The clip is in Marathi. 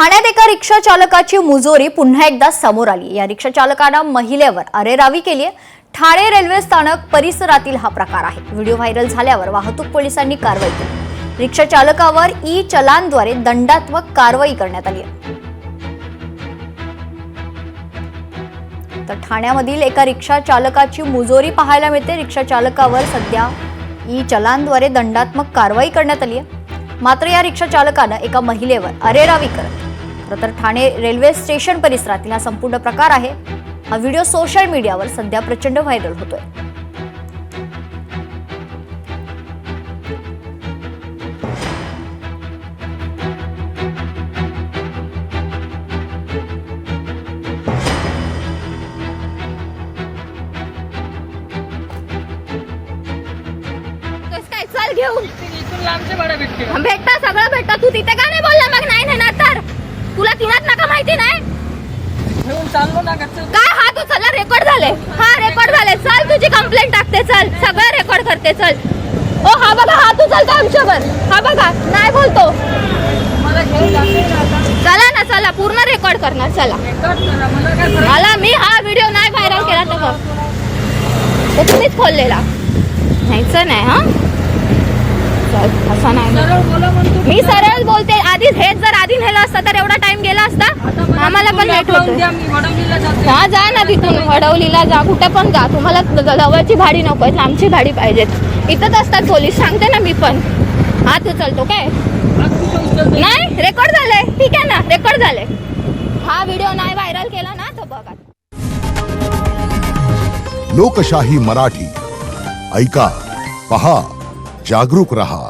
ठाण्यात एका रिक्षा चालकाची मुजोरी पुन्हा एकदा समोर आली। या रिक्षा चालकाने महिलेवर अरेरावी केली आहे। ठाणे रेल्वे स्थानक परिसरातील हा प्रकार आहे। व्हिडिओ व्हायरल झाल्यावर वाहतूक पोलिसांनी कारवाई केली। रिक्षा चालकावर ई चलानद्वारे दंडात्मक कारवाई करण्यात आली आहे। तर ठाण्यामधील एका रिक्षा चालकाची मुजोरी पाहायला मिळते। रिक्षा चालकावर सध्या ई चलानद्वारे दंडात्मक कारवाई करण्यात आली आहे। मात्र या रिक्षा चालकाने एका महिलेवर अरेरावी करत तर ठाणे रेल्वे स्टेशन परिसरातील हा संपूर्ण प्रकार आहे। हा व्हिडिओ सोशल मीडियावर सध्या प्रचंड व्हायरल होतोय। चल घेऊन लांबचे भाडे भेटते भेटता सगळं भेटतं। तू तिथे का नाही बोलला मग? नाही नेणार तर तुला तिनात नका माहिती नाही घेऊन चाललो ना काय? हा तू चला रेकॉर्ड झाले। हा रेकॉर्ड झाले। चल तुझी कंप्लेंट टाकते। चल सगळं रेकॉर्ड करते। चल ओ हा बघा, हा तू चलतो आमच्यावर। हा बघा नाही बोलतो। मला घेऊन जाते चला ना, चला पूर्ण रेकॉर्ड करणार। चला मला काय फरक मला मी हा व्हिडिओ नाही व्हायरल केला तर बघ तो तुम्हीच खोललेला नाहीच नाही। हा चल असं नाही सरळ बोला म्हणतो मी सरळ बोलते। आधी हेच जर आधी नेलं असतं तर एवढा टाइम गेला असता। आम्हाला पण लेट होतं। मी वडवलीला जाते हा जा ना तिथून वडवलीला जा, कुठे पण जा। तुम्हाला जवळची भाडी नकोय, लांबची भाडी पाहिजेत। इथंच असतात पोलीस, सांगते ना मी पण। हा तू चलतो काय? नाही रेकॉर्ड झालंय। ठीक आहे ना, रेकॉर्ड झालंय। हा व्हिडिओ नाही व्हायरल केला ना तर बघा। लोकशाही मराठी ऐका, पहा, जागरूक रहा।